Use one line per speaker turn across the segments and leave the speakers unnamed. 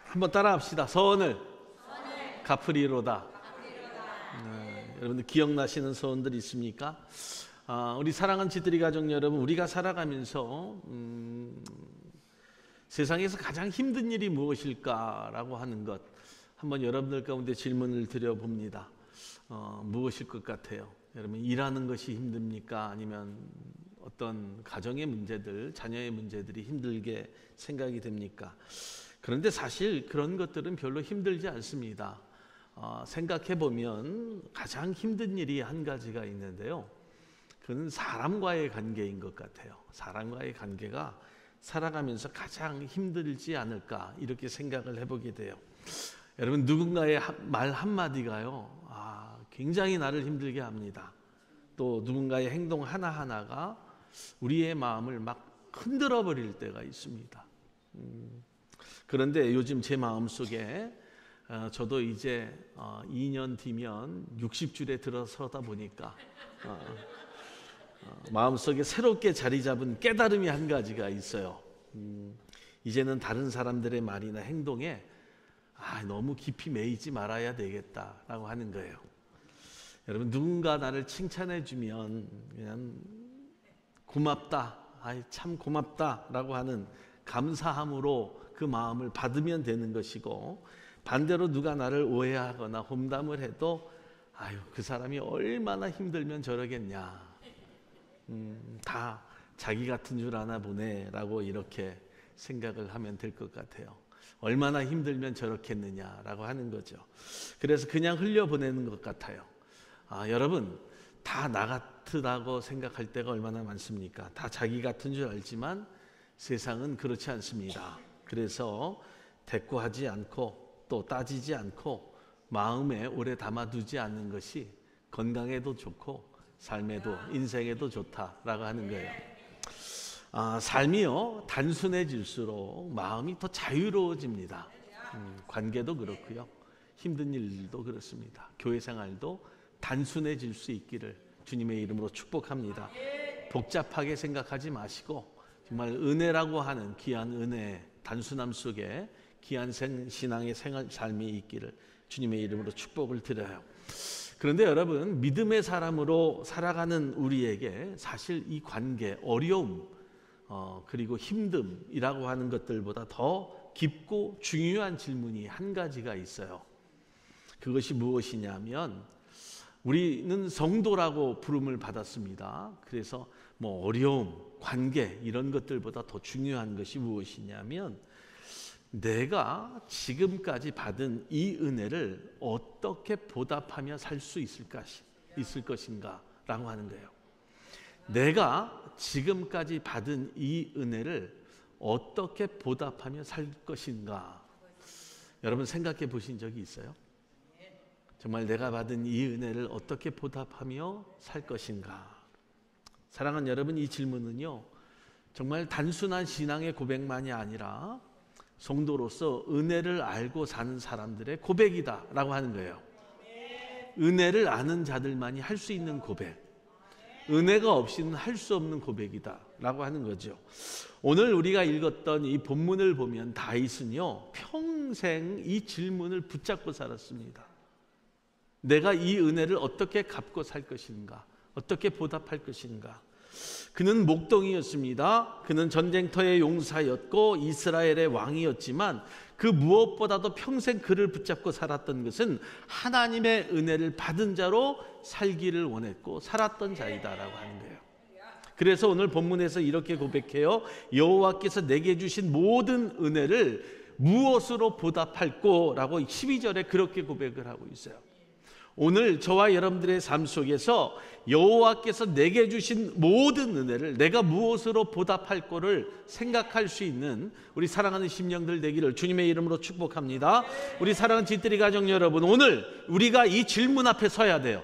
한번 따라합시다. 선을 갚으리로다. 여러분들 기억나시는 서원들 있습니까? 우리 사랑하는 지드리 가족 여러분, 우리가 살아가면서 세상에서 가장 힘든 일이 무엇일까라고 하는 것, 한번 여러분들 가운데 질문을 드려봅니다. 무엇일 것 같아요? 여러분, 일하는 것이 힘듭니까? 아니면 어떤 가정의 문제들, 자녀의 문제들이 힘들게 생각이 됩니까? 그런데 사실 그런 것들은 별로 힘들지 않습니다. 생각해 보면 가장 힘든 일이 한 가지가 있는데요, 그건 사람과의 관계인 것 같아요. 사람과의 관계가 살아가면서 가장 힘들지 않을까, 이렇게 생각을 해보게 돼요. 여러분, 누군가의 말 한마디가요, 굉장히 나를 힘들게 합니다. 또 누군가의 행동 하나하나가 우리의 마음을 막 흔들어 버릴 때가 있습니다. 그런데 요즘 제 마음속에 저도 이제 2년 뒤면 60줄에 들어서다 보니까 마음속에 새롭게 자리 잡은 깨달음이 한 가지가 있어요. 이제는 다른 사람들의 말이나 행동에 너무 깊이 매이지 말아야 되겠다라고 하는 거예요. 여러분, 누군가 나를 칭찬해 주면 그냥 고맙다, 참 고맙다라고 하는 감사함으로 그 마음을 받으면 되는 것이고, 반대로 누가 나를 오해하거나 험담을 해도 그 사람이 얼마나 힘들면 저러겠냐, 다 자기 같은 줄 아나 보네라고 이렇게 생각을 하면 될 것 같아요. 얼마나 힘들면 저렇겠느냐라고 하는 거죠. 그래서 그냥 흘려보내는 것 같아요. 여러분, 다 나 같으다고 생각할 때가 얼마나 많습니까? 다 자기 같은 줄 알지만 세상은 그렇지 않습니다. 그래서 대꾸하지 않고 또 따지지 않고 마음에 오래 담아두지 않는 것이 건강에도 좋고 삶에도, 인생에도 좋다라고 하는 거예요. 삶이요, 단순해질수록 마음이 더 자유로워집니다. 관계도 그렇고요, 힘든 일도 그렇습니다. 교회 생활도 단순해질 수 있기를 주님의 이름으로 축복합니다. 복잡하게 생각하지 마시고 정말 은혜라고 하는 귀한 은혜, 단순함 속에 귀한 신앙의 삶이 있기를 주님의 이름으로 축복을 드려요. 그런데 여러분, 믿음의 사람으로 살아가는 우리에게 사실 이 관계, 어려움, 그리고 힘듦이라고 하는 것들보다 더 깊고 중요한 질문이 한 가지가 있어요. 그것이 무엇이냐면, 우리는 성도라고 부름을 받았습니다. 그래서 어려움, 관계 이런 것들보다 더 중요한 것이 무엇이냐면, 내가 지금까지 받은 이 은혜를 어떻게 보답하며 살 수 있을 것인가 라고 하는 거예요. 내가 지금까지 받은 이 은혜를 어떻게 보답하며 살 것인가. 여러분, 생각해 보신 적이 있어요? 정말 내가 받은 이 은혜를 어떻게 보답하며 살 것인가. 사랑하는 여러분, 이 질문은요, 정말 단순한 신앙의 고백만이 아니라 성도로서 은혜를 알고 사는 사람들의 고백이다라고 하는 거예요. 은혜를 아는 자들만이 할 수 있는 고백, 은혜가 없이는 할 수 없는 고백이다라고 하는 거죠. 오늘 우리가 읽었던 이 본문을 보면 다윗은요, 평생 이 질문을 붙잡고 살았습니다. 내가 이 은혜를 어떻게 갚고 살 것인가, 어떻게 보답할 것인가. 그는 목동이었습니다. 그는 전쟁터의 용사였고 이스라엘의 왕이었지만 그 무엇보다도 평생 그를 붙잡고 살았던 것은 하나님의 은혜를 받은 자로 살기를 원했고 살았던 자이다라고 하는 거예요. 그래서 오늘 본문에서 이렇게 고백해요. 여호와께서 내게 주신 모든 은혜를 무엇으로 보답할꼬? 라고 12절에 그렇게 고백을 하고 있어요. 오늘 저와 여러분들의 삶 속에서 여호와께서 내게 주신 모든 은혜를 내가 무엇으로 보답할 거를 생각할 수 있는 우리 사랑하는 심령들 되기를 주님의 이름으로 축복합니다. 우리 사랑하는 지드리 가족 여러분, 오늘 우리가 이 질문 앞에 서야 돼요.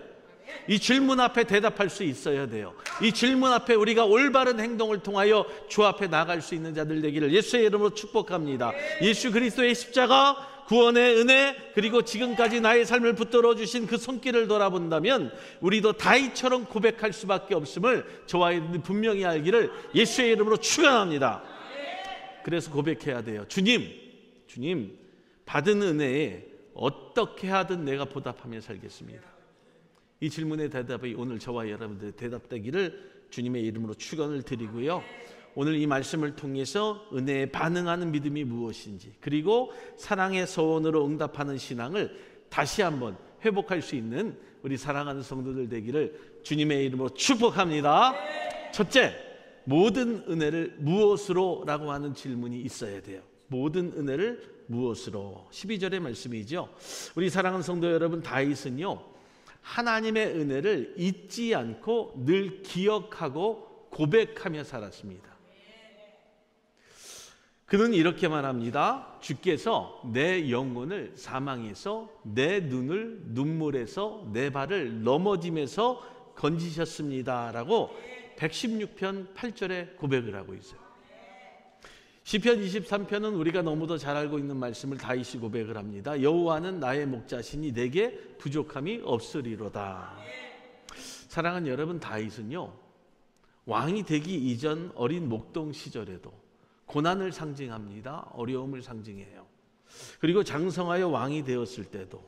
이 질문 앞에 대답할 수 있어야 돼요. 이 질문 앞에 우리가 올바른 행동을 통하여 주 앞에 나갈 수 있는 자들 되기를 예수의 이름으로 축복합니다. 예수 그리스도의 십자가, 구원의 은혜, 그리고 지금까지 나의 삶을 붙들어 주신 그 손길을 돌아본다면 우리도 다윗처럼 고백할 수밖에 없음을 저와 여러분이 분명히 알기를 예수의 이름으로 축원합니다. 그래서 고백해야 돼요. 주님, 주님, 받은 은혜에 어떻게 하든 내가 보답하며 살겠습니다. 이 질문의 대답이 오늘 저와 여러분들의 대답되기를 주님의 이름으로 축원을 드리고요. 오늘 이 말씀을 통해서 은혜에 반응하는 믿음이 무엇인지, 그리고 사랑의 서원으로 응답하는 신앙을 다시 한번 회복할 수 있는 우리 사랑하는 성도들 되기를 주님의 이름으로 축복합니다. 첫째, 모든 은혜를 무엇으로? 라고 하는 질문이 있어야 돼요. 모든 은혜를 무엇으로? 12절의 말씀이죠. 우리 사랑하는 성도 여러분, 다윗은요, 하나님의 은혜를 잊지 않고 늘 기억하고 고백하며 살았습니다. 그는 이렇게 말합니다. 주께서 내 영혼을 사망에서, 내 눈을 눈물에서, 내 발을 넘어짐에서 건지셨습니다 라고 116편 8절에 고백을 하고 있어요. 시편 23편은 우리가 너무도 잘 알고 있는 말씀을 다윗이 고백을 합니다. 여호와는 나의 목자시니 내게 부족함이 없으리로다. 사랑하는 여러분, 다윗은요, 왕이 되기 이전 어린 목동 시절에도 고난을 상징합니다. 어려움을 상징해요. 그리고 장성하여 왕이 되었을 때도,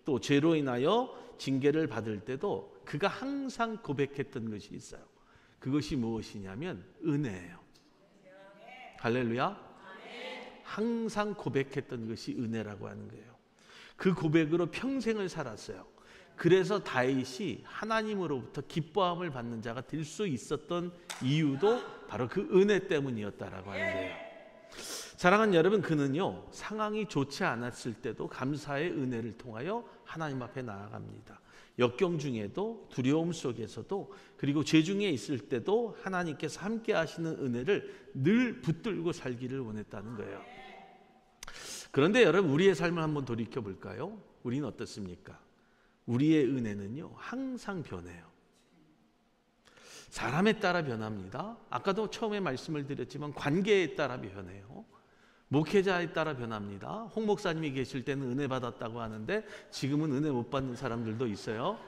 또 죄로 인하여 징계를 받을 때도 그가 항상 고백했던 것이 있어요. 그것이 무엇이냐면 은혜예요. 할렐루야. 항상 고백했던 것이 은혜라고 하는 거예요. 그 고백으로 평생을 살았어요. 그래서 다윗이 하나님으로부터 기뻐함을 받는 자가 될 수 있었던 이유도 바로 그 은혜 때문이었다라고 하는 거예요. 사랑하는 여러분, 그는요, 상황이 좋지 않았을 때도 감사의 은혜를 통하여 하나님 앞에 나아갑니다. 역경 중에도, 두려움 속에서도, 그리고 죄 중에 있을 때도 하나님께서 함께 하시는 은혜를 늘 붙들고 살기를 원했다는 거예요. 그런데 여러분, 우리의 삶을 한번 돌이켜 볼까요? 우리는 어떻습니까? 우리의 은혜는요, 항상 변해요. 사람에 따라 변합니다. 아까도 처음에 말씀을 드렸지만 관계에 따라 변해요. 목회자에 따라 변합니다. 홍 목사님이 계실 때는 은혜 받았다고 하는데 지금은 은혜 못 받는 사람들도 있어요.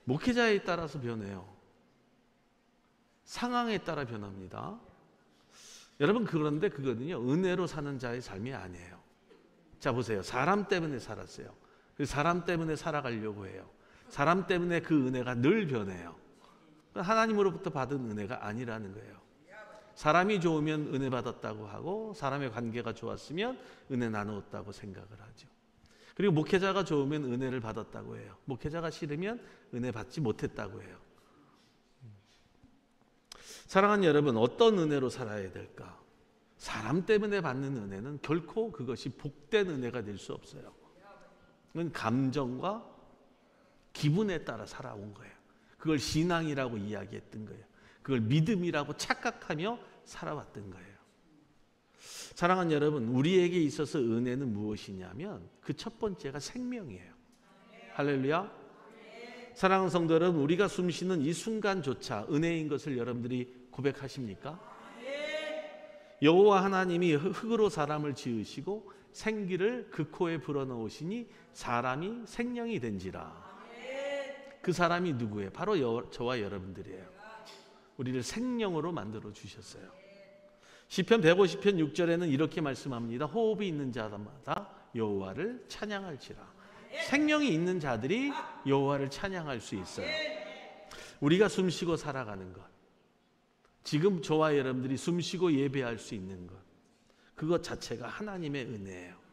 목회자에 따라서 변해요. 상황에 따라 변합니다. 여러분, 그런데 그거는요, 은혜로 사는 자의 삶이 아니에요. 자, 보세요. 사람 때문에 살았어요. 그 사람 때문에 살아가려고 해요. 사람 때문에 그 은혜가 늘 변해요. 하나님으로부터 받은 은혜가 아니라는 거예요. 사람이 좋으면 은혜 받았다고 하고, 사람의 관계가 좋았으면 은혜 나누었다고 생각을 하죠. 그리고 목회자가 좋으면 은혜를 받았다고 해요. 목회자가 싫으면 은혜 받지 못했다고 해요. 사랑하는 여러분, 어떤 은혜로 살아야 될까? 사람 때문에 받는 은혜는 결코 그것이 복된 은혜가 될 수 없어요. 그건 감정과 기분에 따라 살아온 거예요. 그걸 신앙이라고 이야기했던 거예요. 그걸 믿음이라고 착각하며 살아왔던 거예요. 사랑하는 여러분, 우리에게 있어서 은혜는 무엇이냐면 그 첫 번째가 생명이에요. 할렐루야. 사랑하는 성도 여러분, 우리가 숨쉬는 이 순간조차 은혜인 것을 여러분들이 고백하십니까? 여호와 하나님이 흙으로 사람을 지으시고 생기를 그 코에 불어넣으시니 사람이 생명이 된지라. 그 사람이 누구예요? 바로 저와 여러분들이에요. 우리를 생명으로 만들어 주셨어요. 시편 150편 6절에는 이렇게 말씀합니다. 호흡이 있는 자마다 여호와를 찬양할지라. 생명이 있는 자들이 여호와를 찬양할 수 있어요. 우리가 숨쉬고 살아가는 것, 지금 저와 여러분들이 숨쉬고 예배할 수 있는 것, 그것 자체가 하나님의 은혜예요.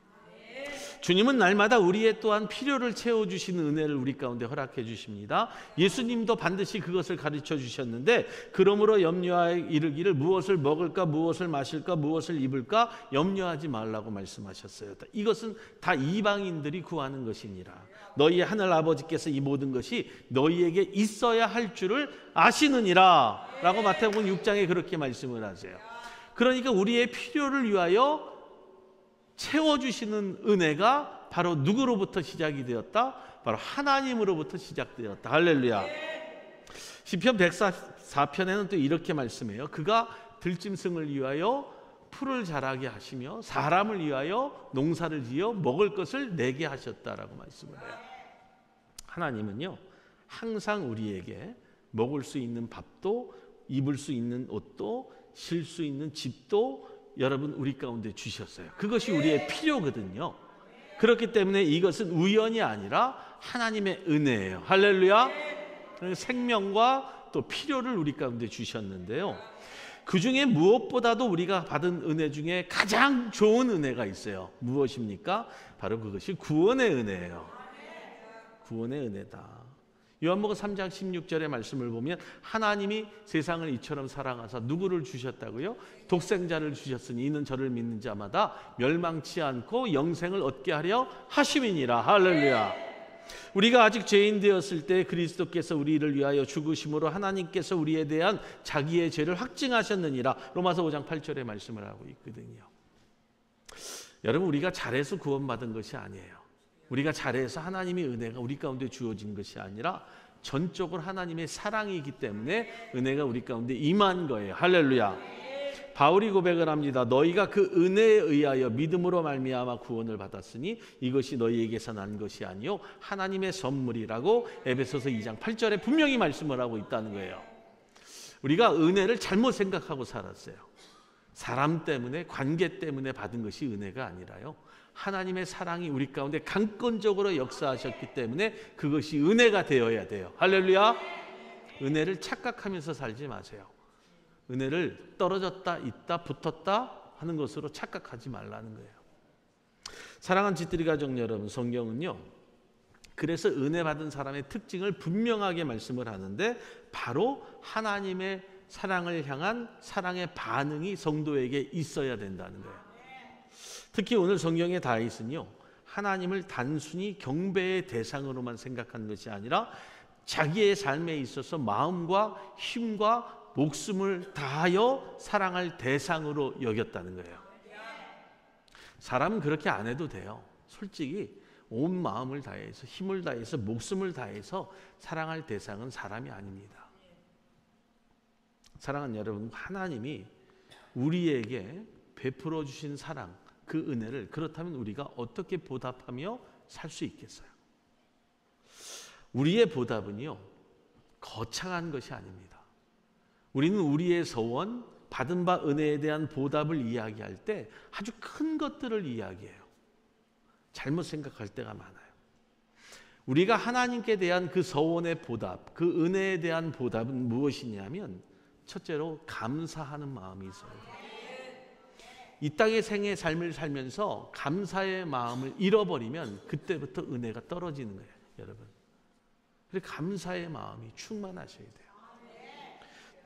주님은 날마다 우리의 또한 필요를 채워주시는 은혜를 우리 가운데 허락해 주십니다. 예수님도 반드시 그것을 가르쳐 주셨는데, 그러므로 염려하여 이르기를 무엇을 먹을까, 무엇을 마실까, 무엇을 입을까 염려하지 말라고 말씀하셨어요. 이것은 다 이방인들이 구하는 것이니라. 너희 하늘 아버지께서 이 모든 것이 너희에게 있어야 할 줄을 아시느니라 라고 마태복음 6장에 그렇게 말씀을 하세요. 그러니까 우리의 필요를 위하여 채워주시는 은혜가 바로 누구로부터 시작이 되었다? 바로 하나님으로부터 시작되었다. 할렐루야. 시편 104편에는 또 이렇게 말씀해요. 그가 들짐승을 위하여 풀을 자라게 하시며 사람을 위하여 농사를 지어 먹을 것을 내게 하셨다라고 말씀을 해요. 하나님은요, 항상 우리에게 먹을 수 있는 밥도, 입을 수 있는 옷도, 쉴 수 있는 집도, 여러분 우리 가운데 주셨어요. 그것이 우리의 필요거든요. 그렇기 때문에 이것은 우연이 아니라 하나님의 은혜예요. 할렐루야. 생명과 또 필요를 우리 가운데 주셨는데요. 그 중에 무엇보다도 우리가 받은 은혜 중에 가장 좋은 은혜가 있어요. 무엇입니까? 바로 그것이 구원의 은혜예요. 구원의 은혜다. 요한복음 3장 16절의 말씀을 보면 하나님이 세상을 이처럼 사랑하사 누구를 주셨다고요? 독생자를 주셨으니 이는 저를 믿는 자마다 멸망치 않고 영생을 얻게 하려 하심이니라. 할렐루야. 우리가 아직 죄인 되었을 때 그리스도께서 우리를 위하여 죽으심으로 하나님께서 우리에 대한 자기의 죄를 확증하셨느니라. 로마서 5장 8절의 말씀을 하고 있거든요. 여러분, 우리가 잘해서 구원받은 것이 아니에요. 우리가 잘해서 하나님의 은혜가 우리 가운데 주어진 것이 아니라 전적으로 하나님의 사랑이기 때문에 은혜가 우리 가운데 임한 거예요. 할렐루야. 바울이 고백을 합니다. 너희가 그 은혜에 의하여 믿음으로 말미암아 구원을 받았으니 이것이 너희에게서 난 것이 아니요 하나님의 선물이라고 에베소서 2장 8절에 분명히 말씀을 하고 있다는 거예요. 우리가 은혜를 잘못 생각하고 살았어요. 사람 때문에, 관계 때문에 받은 것이 은혜가 아니라요, 하나님의 사랑이 우리 가운데 강권적으로 역사하셨기 때문에 그것이 은혜가 되어야 돼요. 할렐루야. 은혜를 착각하면서 살지 마세요. 은혜를 떨어졌다, 있다, 붙었다 하는 것으로 착각하지 말라는 거예요. 사랑하는 집들이 가족 여러분, 성경은요, 그래서 은혜 받은 사람의 특징을 분명하게 말씀을 하는데 바로 하나님의 사랑을 향한 사랑의 반응이 성도에게 있어야 된다는 거예요. 특히 오늘 성경의 다윗은요, 하나님을 단순히 경배의 대상으로만 생각한 것이 아니라 자기의 삶에 있어서 마음과 힘과 목숨을 다하여 사랑할 대상으로 여겼다는 거예요. 사람은 그렇게 안 해도 돼요. 솔직히 온 마음을 다해서, 힘을 다해서, 목숨을 다해서 사랑할 대상은 사람이 아닙니다. 사랑하는 여러분, 하나님이 우리에게 베풀어 주신 사랑, 그 은혜를 그렇다면 우리가 어떻게 보답하며 살 수 있겠어요? 우리의 보답은요, 거창한 것이 아닙니다. 우리는 우리의 소원, 받은 바 은혜에 대한 보답을 이야기할 때 아주 큰 것들을 이야기해요. 잘못 생각할 때가 많아요. 우리가 하나님께 대한 그 소원의 보답, 그 은혜에 대한 보답은 무엇이냐면 첫째로 감사하는 마음이 있어야 돼요. 이 땅의 생의 삶을 살면서 감사의 마음을 잃어버리면 그때부터 은혜가 떨어지는 거예요, 여러분. 그래서 감사의 마음이 충만하셔야 돼요.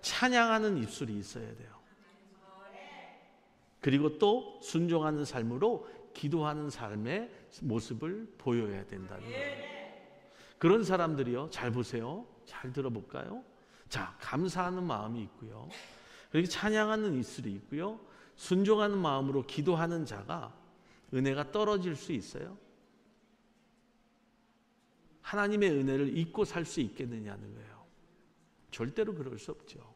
찬양하는 입술이 있어야 돼요. 그리고 또 순종하는 삶으로 기도하는 삶의 모습을 보여야 된다는 거예요. 그런 사람들이요, 잘 보세요. 잘 들어볼까요? 자, 감사하는 마음이 있고요, 그리고 찬양하는 입술이 있고요, 순종하는 마음으로 기도하는 자가 은혜가 떨어질 수 있어요? 하나님의 은혜를 잊고 살 수 있겠느냐는 거예요. 절대로 그럴 수 없죠.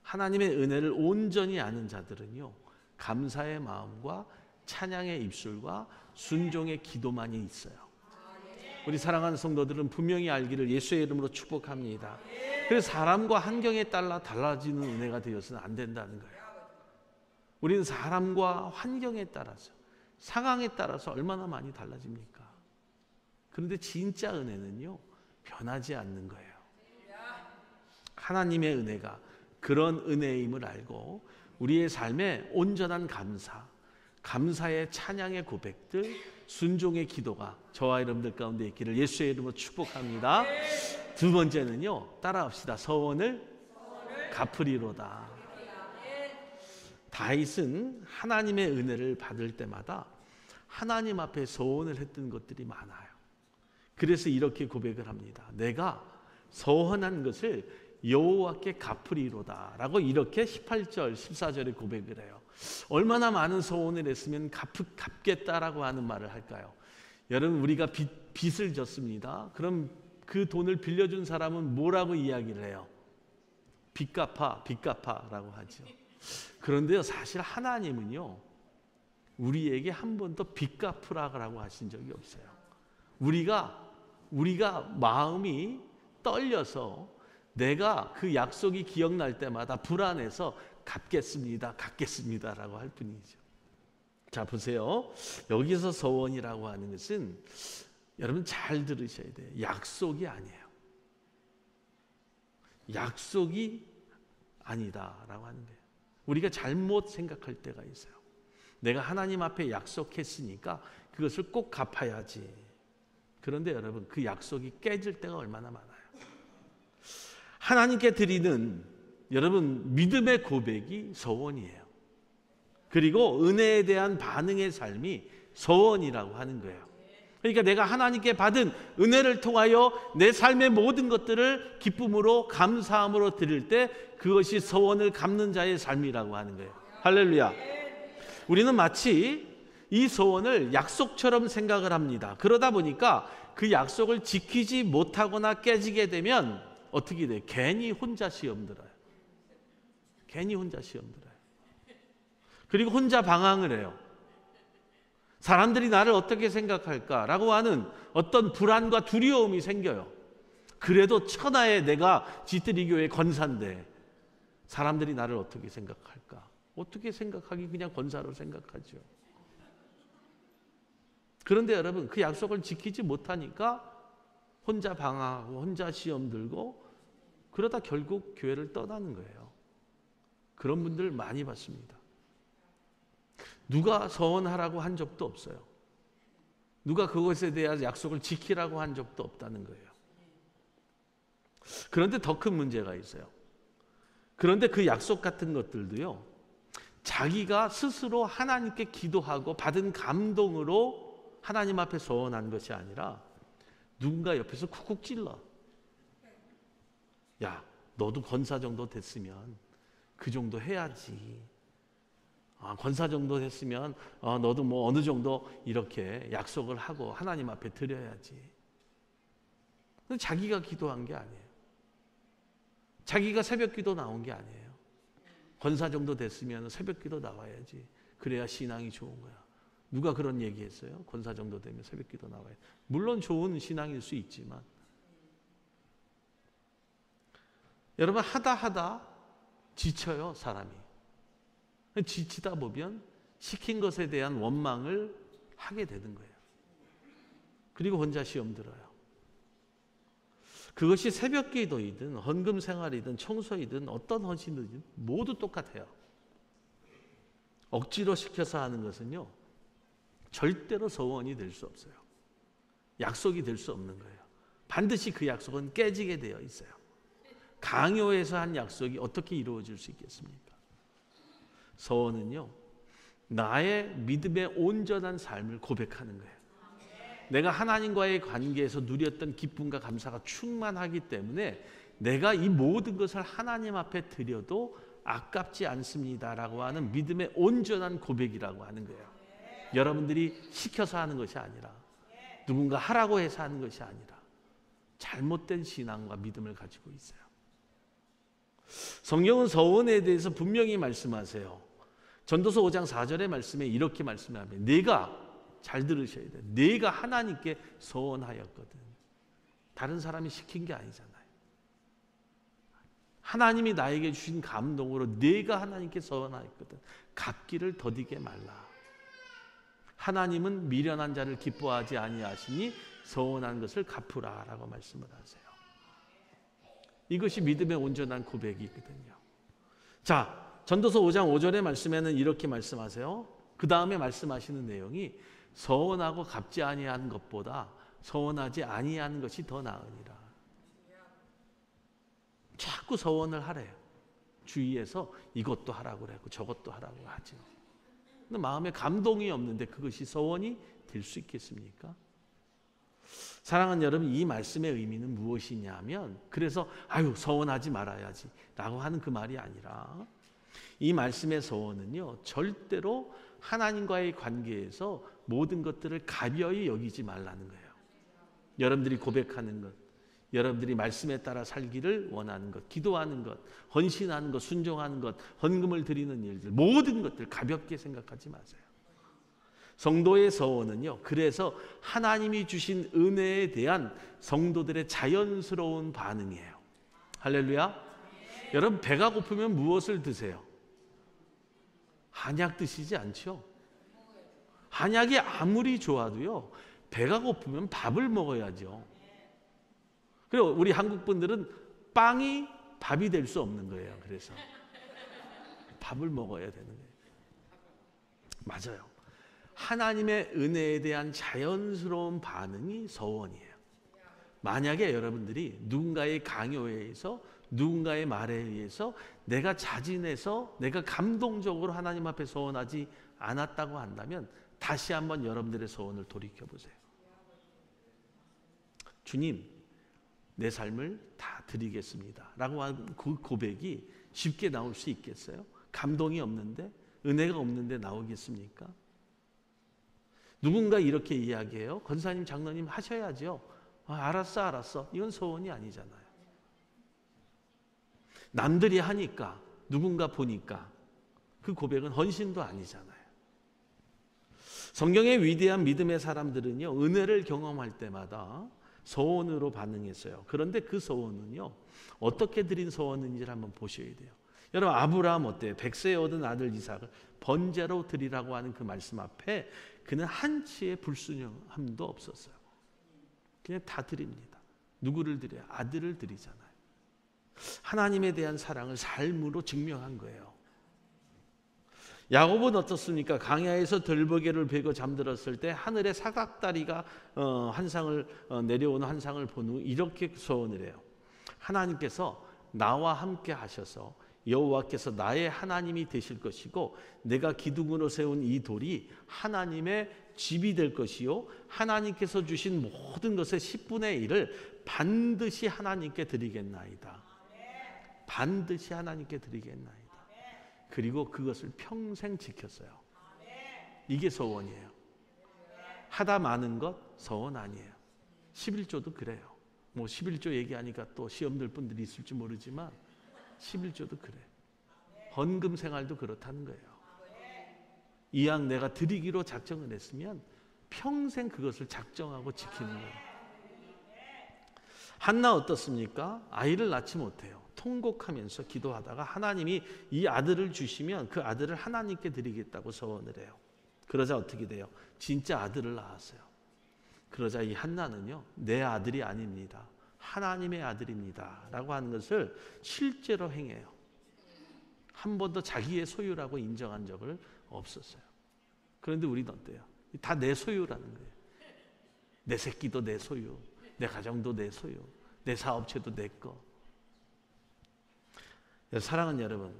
하나님의 은혜를 온전히 아는 자들은요, 감사의 마음과 찬양의 입술과 순종의 기도만이 있어요. 우리 사랑하는 성도들은 분명히 알기를 예수의 이름으로 축복합니다. 그래서 사람과 환경에 따라 달라지는 은혜가 되어서는 안 된다는 거예요. 우리는 사람과 환경에 따라서, 상황에 따라서 얼마나 많이 달라집니까? 그런데 진짜 은혜는요, 변하지 않는 거예요. 하나님의 은혜가 그런 은혜임을 알고 우리의 삶에 온전한 감사, 감사의 찬양의 고백들, 순종의 기도가 저와 여러분들 가운데 있기를 예수의 이름으로 축복합니다. 두 번째는요, 따라합시다. 서원을 갚으리로다. 다윗은 하나님의 은혜를 받을 때마다 하나님 앞에 서원을 했던 것들이 많아요. 그래서 이렇게 고백을 합니다. 내가 서원한 것을 여호와께 갚으리로다 라고 이렇게 18절 14절에 고백을 해요. 얼마나 많은 서원을 했으면 갚겠다라고 하는 말을 할까요? 여러분, 우리가 빚을 졌습니다. 그럼 그 돈을 빌려준 사람은 뭐라고 이야기를 해요? 빚 갚아, 빚 갚아라고 하죠. 그런데요, 사실 하나님은요, 우리에게 한 번도 빚 갚으라고 하신 적이 없어요. 우리가 마음이 떨려서 내가 그 약속이 기억날 때마다 불안해서 갚겠습니다, 갚겠습니다라고 할 뿐이죠. 자, 보세요. 여기서 서원이라고 하는 것은 여러분 잘 들으셔야 돼요. 약속이 아니에요. 약속이 아니다라고 하는 거예요. 우리가 잘못 생각할 때가 있어요. 내가 하나님 앞에 약속했으니까 그것을 꼭 갚아야지. 그런데 여러분, 그 약속이 깨질 때가 얼마나 많아요. 하나님께 드리는 여러분 믿음의 고백이 서원이에요. 그리고 은혜에 대한 반응의 삶이 서원이라고 하는 거예요. 그러니까 내가 하나님께 받은 은혜를 통하여 내 삶의 모든 것들을 기쁨으로 감사함으로 드릴 때 그것이 서원을 갚는 자의 삶이라고 하는 거예요. 할렐루야. 우리는 마치 이 서원을 약속처럼 생각을 합니다. 그러다 보니까 그 약속을 지키지 못하거나 깨지게 되면 어떻게 돼요? 괜히 혼자 시험 들어요. 괜히 혼자 시험 들어요. 그리고 혼자 방황을 해요. 사람들이 나를 어떻게 생각할까라고 하는 어떤 불안과 두려움이 생겨요. 그래도 천하에 내가 지트리 교회 권사인데 사람들이 나를 어떻게 생각할까? 어떻게 생각하기 그냥 권사로 생각하죠. 그런데 여러분, 그 약속을 지키지 못하니까 혼자 방황하고 혼자 시험 들고 그러다 결국 교회를 떠나는 거예요. 그런 분들 많이 봤습니다. 누가 서원하라고 한 적도 없어요. 누가 그것에 대한 약속을 지키라고 한 적도 없다는 거예요. 그런데 더 큰 문제가 있어요. 그런데 그 약속 같은 것들도요, 자기가 스스로 하나님께 기도하고 받은 감동으로 하나님 앞에 서원한 것이 아니라 누군가 옆에서 쿡쿡 찔러. 야, 너도 권사 정도 됐으면 그 정도 해야지. 권사 정도 됐으면 너도 뭐 어느 정도 이렇게 약속을 하고 하나님 앞에 드려야지. 근데 자기가 기도한 게 아니에요. 자기가 새벽 기도 나온 게 아니에요. 권사 정도 됐으면 새벽 기도 나와야지. 그래야 신앙이 좋은 거야. 누가 그런 얘기했어요? 권사 정도 되면 새벽 기도 나와야 돼. 물론 좋은 신앙일 수 있지만 여러분, 하다 지쳐요, 사람이. 지치다 보면 시킨 것에 대한 원망을 하게 되는 거예요. 그리고 혼자 시험 들어요. 그것이 새벽 기도이든 헌금 생활이든 청소이든 어떤 헌신이든 모두 똑같아요. 억지로 시켜서 하는 것은요, 절대로 서원이 될 수 없어요. 약속이 될 수 없는 거예요. 반드시 그 약속은 깨지게 되어 있어요. 강요해서 한 약속이 어떻게 이루어질 수 있겠습니까? 서원은요, 나의 믿음의 온전한 삶을 고백하는 거예요. 내가 하나님과의 관계에서 누렸던 기쁨과 감사가 충만하기 때문에 내가 이 모든 것을 하나님 앞에 드려도 아깝지 않습니다라고 하는 믿음의 온전한 고백이라고 하는 거예요. 여러분들이 시켜서 하는 것이 아니라 누군가 하라고 해서 하는 것이 아니라 잘못된 신앙과 믿음을 가지고 있어요. 성경은 서원에 대해서 분명히 말씀하세요. 전도서 5장 4절의 말씀에 이렇게 말씀합니다. 내가, 잘 들으셔야 돼요. 내가 하나님께 서원하였거든. 다른 사람이 시킨 게 아니잖아요. 하나님이 나에게 주신 감동으로 내가 하나님께 서원하였거든. 갚기를 더디게 말라. 하나님은 미련한 자를 기뻐하지 아니하시니 서원한 것을 갚으라라고 말씀을 하세요. 이것이 믿음의 온전한 고백이거든요. 자, 전도서 5장 5절의 말씀에는 이렇게 말씀하세요. 그 다음에 말씀하시는 내용이 서원하고 갚지 아니한 것보다 서원하지 아니하는 것이 더 나으니라. 자꾸 서원을 하래요. 주위에서 이것도 하라고 그러고 저것도 하라고 하죠. 근데 마음에 감동이 없는데 그것이 서원이 될 수 있겠습니까? 사랑하는 여러분, 이 말씀의 의미는 무엇이냐면, 그래서 서원하지 말아야지 라고 하는 그 말이 아니라, 이 말씀의 서원은요, 절대로 하나님과의 관계에서 모든 것들을 가벼이 여기지 말라는 거예요. 여러분들이 고백하는 것, 여러분들이 말씀에 따라 살기를 원하는 것, 기도하는 것, 헌신하는 것, 순종하는 것, 헌금을 드리는 일들, 모든 것들 가볍게 생각하지 마세요. 성도의 서원은요, 그래서 하나님이 주신 은혜에 대한 성도들의 자연스러운 반응이에요. 할렐루야. 여러분, 배가 고프면 무엇을 드세요? 한약 드시지 않죠? 한약이 아무리 좋아도요, 배가 고프면 밥을 먹어야죠. 그리고 우리 한국 분들은 빵이 밥이 될 수 없는 거예요. 그래서 밥을 먹어야 되는 거예요. 맞아요. 하나님의 은혜에 대한 자연스러운 반응이 서원이에요. 만약에 여러분들이 누군가의 강요에 의해서, 누군가의 말에 의해서 내가 자진해서 내가 감동적으로 하나님 앞에 서원하지 않았다고 한다면 다시 한번 여러분들의 서원을 돌이켜보세요. 주님, 내 삶을 다 드리겠습니다 라고 한 그 고백이 쉽게 나올 수 있겠어요? 감동이 없는데, 은혜가 없는데 나오겠습니까? 누군가 이렇게 이야기해요. 권사님, 장로님 하셔야죠. 알았어. 이건 소원이 아니잖아요. 남들이 하니까, 누군가 보니까 그 고백은 헌신도 아니잖아요. 성경의 위대한 믿음의 사람들은요, 은혜를 경험할 때마다 소원으로 반응했어요. 그런데 그 소원은요, 어떻게 드린 소원인지를 한번 보셔야 돼요. 여러분, 아브라함 어때요? 100세에 얻은 아들 이삭을 번제로 드리라고 하는 그 말씀 앞에 그는 한치의 불순종함도 없었어요. 그냥 다 드립니다. 누구를 드려요? 아들을 드리잖아요. 하나님에 대한 사랑을 삶으로 증명한 거예요. 야곱은 어떻습니까? 강야에서 들보개를 베고 잠들었을 때 하늘에 사각다리가 내려오는 환상을 본 후 이렇게 소원을 해요. 하나님께서 나와 함께 하셔서 여호와께서 나의 하나님이 되실 것이고, 내가 기둥으로 세운 이 돌이 하나님의 집이 될 것이요, 하나님께서 주신 모든 것의 10분의 1을 반드시 하나님께 드리겠나이다. 반드시 하나님께 드리겠나이다. 그리고 그것을 평생 지켰어요. 이게 소원이에요. 하다 마는 것 소원 아니에요. 11조도 그래요. 뭐 11조 얘기하니까 또 시험 들 분들이 있을지 모르지만 11조도 그래. 헌금 생활도 그렇다는 거예요. 이왕 내가 드리기로 작정을 했으면 평생 그것을 작정하고 지키는 거예요. 한나 어떻습니까? 아이를 낳지 못해요. 통곡하면서 기도하다가 하나님이 이 아들을 주시면 그 아들을 하나님께 드리겠다고 서원을 해요. 그러자 어떻게 돼요? 진짜 아들을 낳았어요. 그러자 이 한나는요, 내 아들이 아닙니다, 하나님의 아들입니다 라고 하는 것을 실제로 행해요. 한 번도 자기의 소유라고 인정한 적을 없었어요. 그런데 우리는 어때요? 다 내 소유라는 거예요. 내 새끼도 내 소유, 내 가정도 내 소유, 내 사업체도 내 거. 사랑하는 여러분,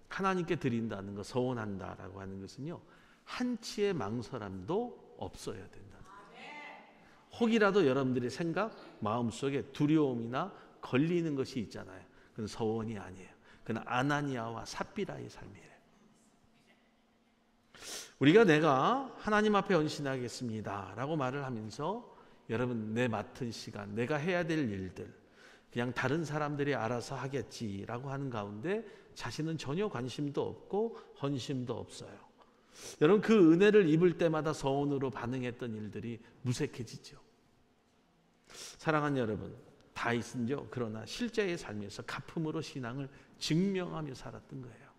하나님께 드린다는 거, 서원한다라고 하는 것은요, 한치의 망설임도 없어야 된다는 거예요. 혹이라도 여러분들의 생각, 마음속에 두려움이나 걸리는 것이 있잖아요. 그건 서원이 아니에요. 그건 아나니아와 삽비라의 삶이에요. 우리가 내가 하나님 앞에 헌신하겠습니다 라고 말을 하면서 여러분, 내 맡은 시간, 내가 해야 될 일들 그냥 다른 사람들이 알아서 하겠지라고 하는 가운데 자신은 전혀 관심도 없고 헌신도 없어요. 여러분, 그 은혜를 입을 때마다 서원으로 반응했던 일들이 무색해지죠. 사랑하는 여러분, 다윗은요, 그러나 실제의 삶에서 가품으로 신앙을 증명하며 살았던 거예요.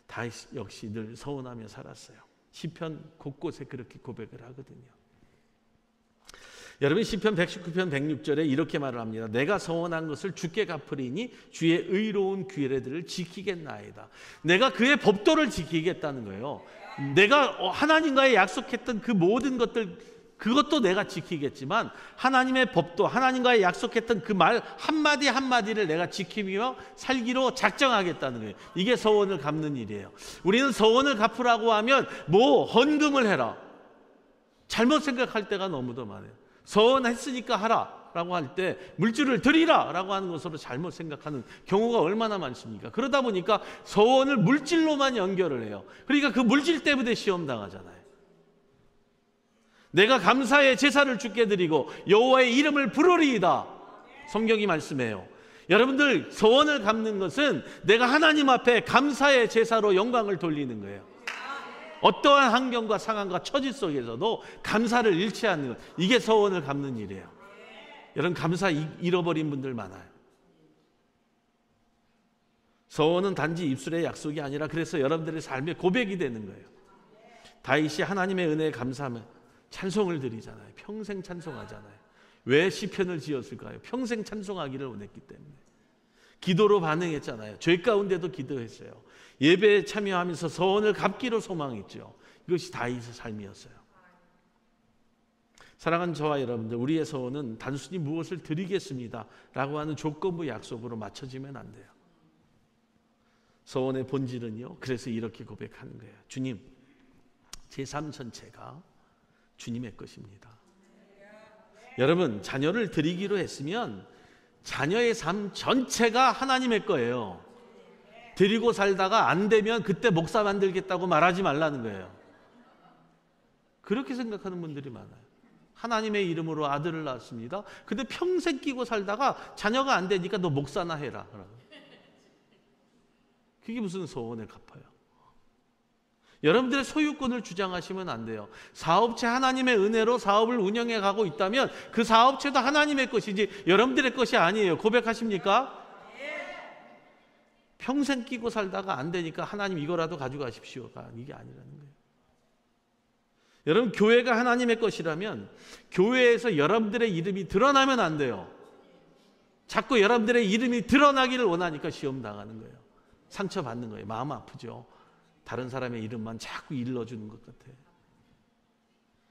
다윗 역시 늘 서원하며 살았어요. 시편 곳곳에 그렇게 고백을 하거든요. 여러분, 시편 119편 106절에 이렇게 말을 합니다. 내가 서원한 것을 주께 갚으리니 주의 의로운 규례들을 지키겠나이다. 내가 그의 법도를 지키겠다는 거예요. 내가 하나님과의 약속했던 그 모든 것들, 그것도 내가 지키겠지만 하나님의 법도, 하나님과의 약속했던 그 말 한마디 한마디를 내가 지키며 살기로 작정하겠다는 거예요. 이게 서원을 갚는 일이에요. 우리는 서원을 갚으라고 하면 뭐 헌금을 해라, 잘못 생각할 때가 너무도 많아요. 서원했으니까 하라 라고 할 때 물질을 드리라 라고 하는 것으로 잘못 생각하는 경우가 얼마나 많습니까? 그러다 보니까 서원을 물질로만 연결을 해요. 그러니까 그 물질 때문에 시험 당하잖아요. 내가 감사의 제사를 주께 드리고 여호와의 이름을 부르리이다, 성경이 말씀해요. 여러분들, 서원을 갚는 것은 내가 하나님 앞에 감사의 제사로 영광을 돌리는 거예요. 어떠한 환경과 상황과 처지 속에서도 감사를 잃지 않는 것, 이게 서원을 갚는 일이에요. 여러분, 감사 잃어버린 분들 많아요. 서원은 단지 입술의 약속이 아니라 그래서 여러분들의 삶의 고백이 되는 거예요. 다윗이 하나님의 은혜에 감사하며 찬송을 드리잖아요. 평생 찬송하잖아요. 왜 시편을 지었을까요? 평생 찬송하기를 원했기 때문에. 기도로 반응했잖아요. 죄 가운데도 기도했어요. 예배에 참여하면서 서원을 갚기로 소망했죠. 이것이 다윗의 삶이었어요. 사랑하는 저와 여러분들, 우리의 서원은 단순히 무엇을 드리겠습니다 라고 하는 조건부 약속으로 맞춰지면 안 돼요. 서원의 본질은요, 그래서 이렇게 고백하는 거예요. 주님, 제 삶 전체가 주님의 것입니다. 여러분, 자녀를 드리기로 했으면 자녀의 삶 전체가 하나님의 거예요. 드리고 살다가 안 되면 그때 목사 만들겠다고 말하지 말라는 거예요. 그렇게 생각하는 분들이 많아요. 하나님의 이름으로 아들을 낳았습니다. 근데 평생 끼고 살다가 자녀가 안 되니까 너 목사나 해라. 그게 무슨 서원을 갚아요. 여러분들의 소유권을 주장하시면 안 돼요. 사업체 하나님의 은혜로 사업을 운영해 가고 있다면 그 사업체도 하나님의 것이지 여러분들의 것이 아니에요. 고백하십니까? 평생 끼고 살다가 안 되니까 하나님 이거라도 가져가십시오가 이게 아니라는 거예요. 여러분, 교회가 하나님의 것이라면 교회에서 여러분들의 이름이 드러나면 안 돼요. 자꾸 여러분들의 이름이 드러나기를 원하니까 시험 당하는 거예요. 상처받는 거예요. 마음 아프죠. 다른 사람의 이름만 자꾸 일러주는 것 같아요.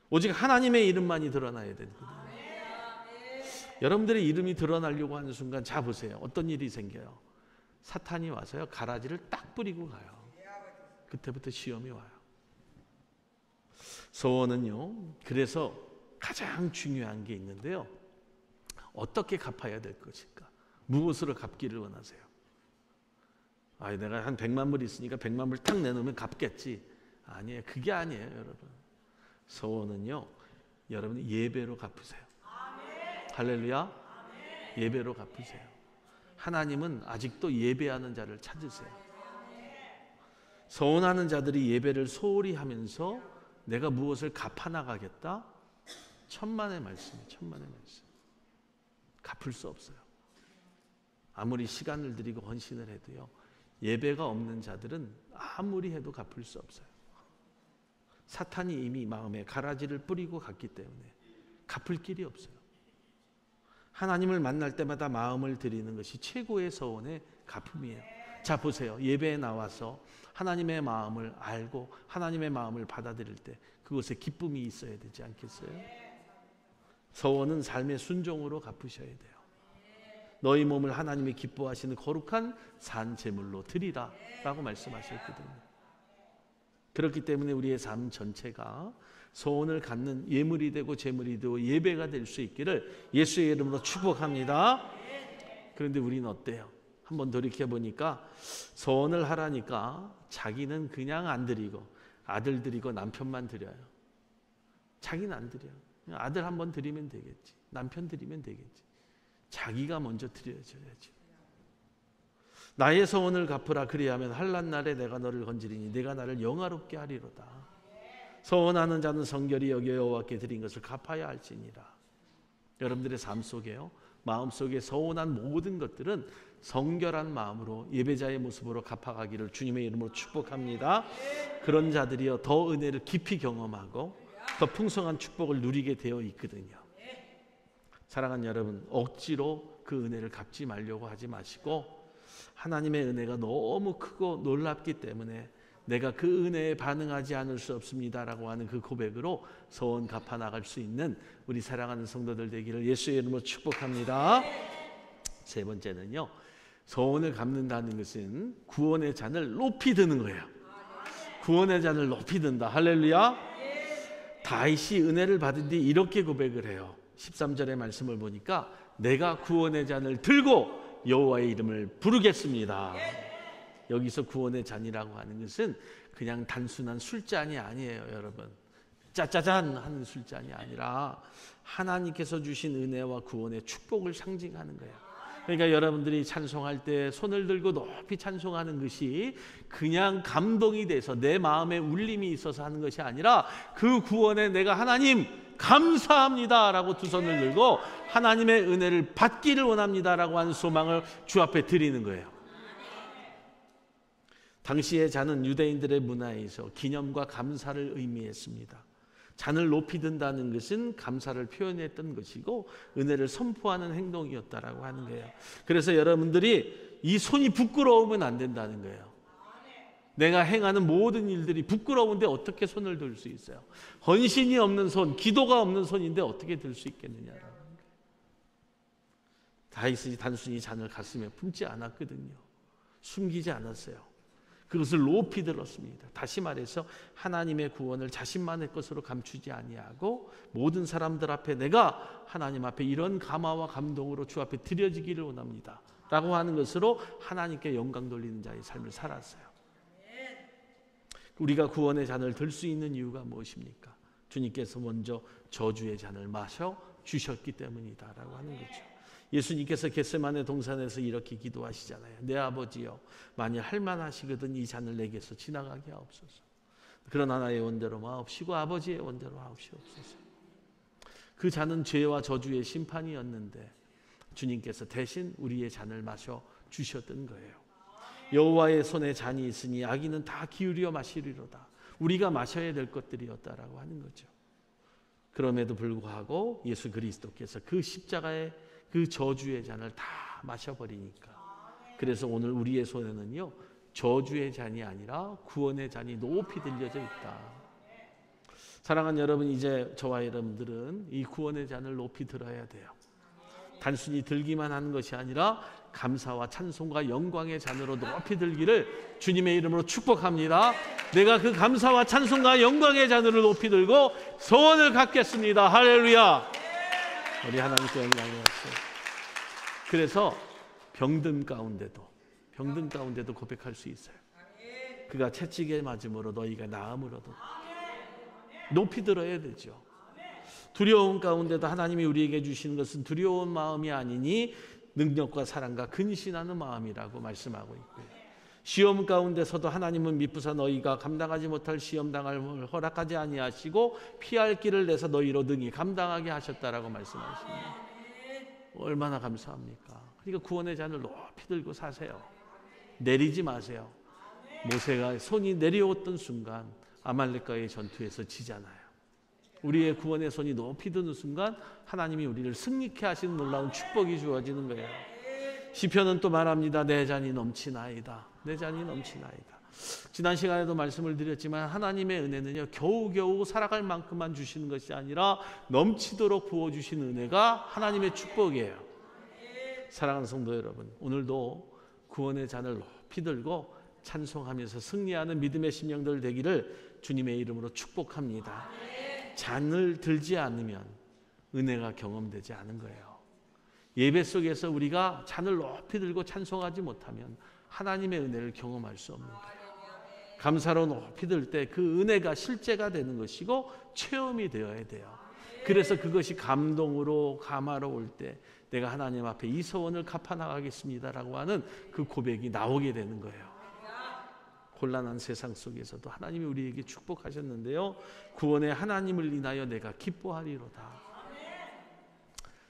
오직 하나님의 이름만이 드러나야 되거든요. 여러분들의 이름이 드러나려고 하는 순간 자 보세요. 어떤 일이 생겨요. 사탄이 와서요, 가라지를 딱 뿌리고 가요. 그때부터 시험이 와요. 서원은요, 그래서 가장 중요한 게 있는데요. 어떻게 갚아야 될 것일까? 무엇으로 갚기를 원하세요? 내가 한 100만 불 있으니까 100만 불 탁 내놓으면 갚겠지. 아니에요. 그게 아니에요, 여러분. 서원은요, 여러분이 예배로 갚으세요. 할렐루야. 예배로 갚으세요. 하나님은 아직도 예배하는 자를 찾으세요. 서원하는 자들이 예배를 소홀히 하면서 내가 무엇을 갚아나가겠다? 천만의 말씀이에요. 천만의 말씀. 갚을 수 없어요. 아무리 시간을 들이고 헌신을 해도요, 예배가 없는 자들은 아무리 해도 갚을 수 없어요. 사탄이 이미 마음에 가라지를 뿌리고 갔기 때문에 갚을 길이 없어요. 하나님을 만날 때마다 마음을 드리는 것이 최고의 서원의 갚음이에요. 자 보세요. 예배에 나와서 하나님의 마음을 알고 하나님의 마음을 받아들일 때 그곳에 기쁨이 있어야 되지 않겠어요? 서원은 삶의 순종으로 갚으셔야 돼요. 너희 몸을 하나님이 기뻐하시는 거룩한 산 제물로 드리라 라고 말씀하셨거든요. 그렇기 때문에 우리의 삶 전체가 서원을 갖는 예물이 되고 제물이 되고 예배가 될 수 있기를 예수의 이름으로 축복합니다. 그런데 우리는 어때요? 한번 돌이켜보니까 서원을 하라니까 자기는 그냥 안 드리고 아들 드리고 남편만 드려요. 자기는 안 드려요. 아들 한번 드리면 되겠지. 남편 드리면 되겠지. 자기가 먼저 드려줘야지. 나의 서원을 갚으라. 그리하면 환난 날에 내가 너를 건지리니 내가 나를 영화롭게 하리로다. 서원하는 자는 성결히 여겨 여호와께 드린 것을 갚아야 할지니라. 여러분들의 삶 속에요, 마음속에 서원한 모든 것들은 성결한 마음으로 예배자의 모습으로 갚아가기를 주님의 이름으로 축복합니다. 그런 자들이요, 더 은혜를 깊이 경험하고 더 풍성한 축복을 누리게 되어 있거든요. 사랑하는 여러분, 억지로 그 은혜를 갚지 말려고 하지 마시고 하나님의 은혜가 너무 크고 놀랍기 때문에 내가 그 은혜에 반응하지 않을 수 없습니다라고 하는 그 고백으로 서원 갚아 나갈 수 있는 우리 사랑하는 성도들 되기를 예수의 이름으로 축복합니다. 세 번째는요, 서원을 갚는다는 것은 구원의 잔을 높이 드는 거예요. 구원의 잔을 높이 든다. 할렐루야. 다윗이 은혜를 받은 뒤 이렇게 고백을 해요. 13절의 말씀을 보니까 내가 구원의 잔을 들고 여호와의 이름을 부르겠습니다. 여기서 구원의 잔이라고 하는 것은 그냥 단순한 술잔이 아니에요, 여러분. 짜짜잔 하는 술잔이 아니라 하나님께서 주신 은혜와 구원의 축복을 상징하는 거예요. 그러니까 여러분들이 찬송할 때 손을 들고 높이 찬송하는 것이 그냥 감동이 돼서 내 마음에 울림이 있어서 하는 것이 아니라 그 구원에 내가 하나님 감사합니다 라고 두 손을 들고 하나님의 은혜를 받기를 원합니다 라고 하는 소망을 주 앞에 드리는 거예요. 당시의 잔은 유대인들의 문화에서 기념과 감사를 의미했습니다. 잔을 높이 든다는 것은 감사를 표현했던 것이고 은혜를 선포하는 행동이었다라고 하는 거예요. 그래서 여러분들이 이 손이 부끄러우면 안 된다는 거예요. 내가 행하는 모든 일들이 부끄러운데 어떻게 손을 들 수 있어요? 헌신이 없는 손, 기도가 없는 손인데 어떻게 들 수 있겠느냐라는 거예요. 다윗이 단순히 잔을 가슴에 품지 않았거든요. 숨기지 않았어요. 그것을 높이 들었습니다. 다시 말해서 하나님의 구원을 자신만의 것으로 감추지 아니하고 모든 사람들 앞에 내가 하나님 앞에 이런 감화와 감동으로 주 앞에 드려지기를 원합니다 라고 하는 것으로 하나님께 영광 돌리는 자의 삶을 살았어요. 우리가 구원의 잔을 들 수 있는 이유가 무엇입니까? 주님께서 먼저 저주의 잔을 마셔 주셨기 때문이다 라고 하는 거죠. 예수님께서 겟세마네 동산에서 이렇게 기도하시잖아요. 내 아버지여, 만일 할만하시거든 이 잔을 내게서 지나가게 하옵소서. 그러나 나의 원대로 마옵시고 아버지의 원대로 하옵시옵소서. 그 잔은 죄와 저주의 심판이었는데 주님께서 대신 우리의 잔을 마셔 주셨던 거예요. 여호와의 손에 잔이 있으니 악인은 다 기울여 마시리로다. 우리가 마셔야 될 것들이었다라고 하는 거죠. 그럼에도 불구하고 예수 그리스도께서 그 십자가의 그 저주의 잔을 다 마셔버리니까, 그래서 오늘 우리의 손에는요 저주의 잔이 아니라 구원의 잔이 높이 들려져 있다. 사랑하는 여러분, 이제 저와 여러분들은 이 구원의 잔을 높이 들어야 돼요. 단순히 들기만 하는 것이 아니라 감사와 찬송과 영광의 잔으로 높이 들기를 주님의 이름으로 축복합니다. 내가 그 감사와 찬송과 영광의 잔을 높이 들고 소원을 갖겠습니다. 할렐루야. 우리 하나님께 영광을 받습니다. 그래서 병든 가운데도 고백할 수 있어요. 그가 채찍에 맞음으로 너희가 나음으로도 높이 들어야 되죠. 두려움 가운데도 하나님이 우리에게 주시는 것은 두려운 마음이 아니니 능력과 사랑과 근신하는 마음이라고 말씀하고 있고요. 시험 가운데서도 하나님은 미쁘사 너희가 감당하지 못할 시험 당할 허락하지 아니하시고 피할 길을 내서 너희로 능히 감당하게 하셨다라고 말씀하십니다. 얼마나 감사합니까? 그러니까 구원의 잔을 높이 들고 사세요. 내리지 마세요. 모세가 손이 내려왔던 순간 아말렉과의 전투에서 지잖아요. 우리의 구원의 손이 높이 드는 순간 하나님이 우리를 승리케 하시는 놀라운 축복이 주어지는 거예요. 시편은 또 말합니다. 내 잔이 넘치나이다. 내 잔이 넘치나이다. 지난 시간에도 말씀을 드렸지만 하나님의 은혜는요 겨우겨우 살아갈 만큼만 주시는 것이 아니라 넘치도록 부어주시는 은혜가 하나님의 축복이에요. 사랑하는 성도 여러분, 오늘도 구원의 잔을 높이 들고 찬송하면서 승리하는 믿음의 심령들 되기를 주님의 이름으로 축복합니다. 잔을 들지 않으면 은혜가 경험되지 않은 거예요. 예배 속에서 우리가 잔을 높이 들고 찬송하지 못하면 하나님의 은혜를 경험할 수 없는 거예요. 감사로 높이 들 때 그 은혜가 실제가 되는 것이고 체험이 되어야 돼요. 그래서 그것이 감동으로 감화로 올 때 내가 하나님 앞에 이 소원을 갚아나가겠습니다라고 하는 그 고백이 나오게 되는 거예요. 곤란한 세상 속에서도 하나님이 우리에게 축복하셨는데요, 구원의 하나님을 인하여 내가 기뻐하리로다.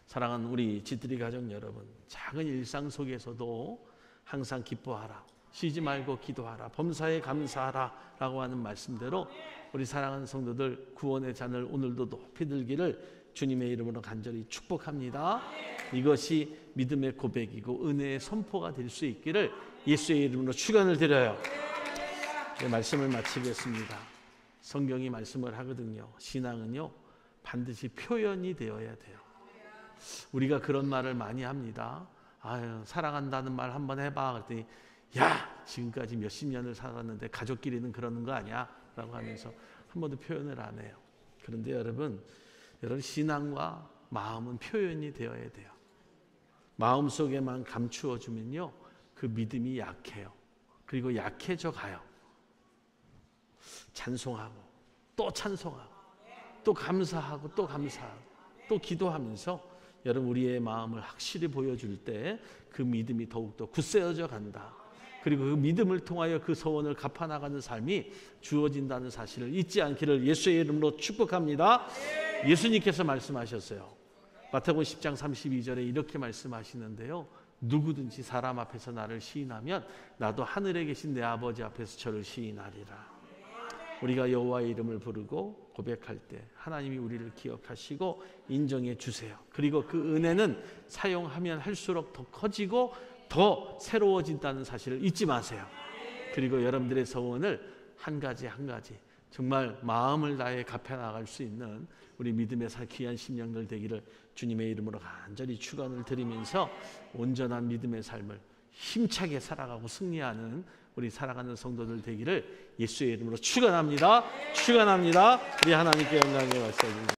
사랑하는 우리 지드리 가족 여러분, 작은 일상 속에서도 항상 기뻐하라, 쉬지 말고 기도하라, 범사에 감사하라 라고 하는 말씀대로 우리 사랑하는 성도들 구원의 잔을 오늘도 높이 들기를 주님의 이름으로 간절히 축복합니다. 이것이 믿음의 고백이고 은혜의 선포가 될 수 있기를 예수의 이름으로 축원을 드려요. 네, 말씀을 마치겠습니다. 성경이 말씀을 하거든요. 신앙은요 반드시 표현이 되어야 돼요. 우리가 그런 말을 많이 합니다. 아유, 사랑한다는 말 한번 해봐. 그랬더니 야, 지금까지 몇십 년을 살았는데 가족끼리는 그러는 거 아니야? 라고 하면서 한 번도 표현을 안 해요. 그런데 여러분 신앙과 마음은 표현이 되어야 돼요. 마음속에만 감추어주면요 그 믿음이 약해요. 그리고 약해져 가요. 찬송하고 또 찬송하고 또 감사하고 또 감사하고 또 기도하면서 여러분 우리의 마음을 확실히 보여줄 때 그 믿음이 더욱더 굳세어져 간다. 그리고 그 믿음을 통하여 그 소원을 갚아나가는 삶이 주어진다는 사실을 잊지 않기를 예수의 이름으로 축복합니다. 예수님께서 말씀하셨어요. 마태복음 10장 32절에 이렇게 말씀하시는데요, 누구든지 사람 앞에서 나를 시인하면 나도 하늘에 계신 내 아버지 앞에서 저를 시인하리라. 우리가 여호와의 이름을 부르고 고백할 때 하나님이 우리를 기억하시고 인정해 주세요. 그리고 그 은혜는 사용하면 할수록 더 커지고 더 새로워진다는 사실을 잊지 마세요. 그리고 여러분들의 소원을 한 가지 한 가지 정말 마음을 다해 갚아 나갈 수 있는 우리 믿음의 귀한 심령들 되기를 주님의 이름으로 간절히 축원을 드리면서 온전한 믿음의 삶을 힘차게 살아가고 승리하는 우리 살아가는 성도들 되기를 예수의 이름으로 축원합니다. 축원합니다. 우리 하나님께 영광의 말씀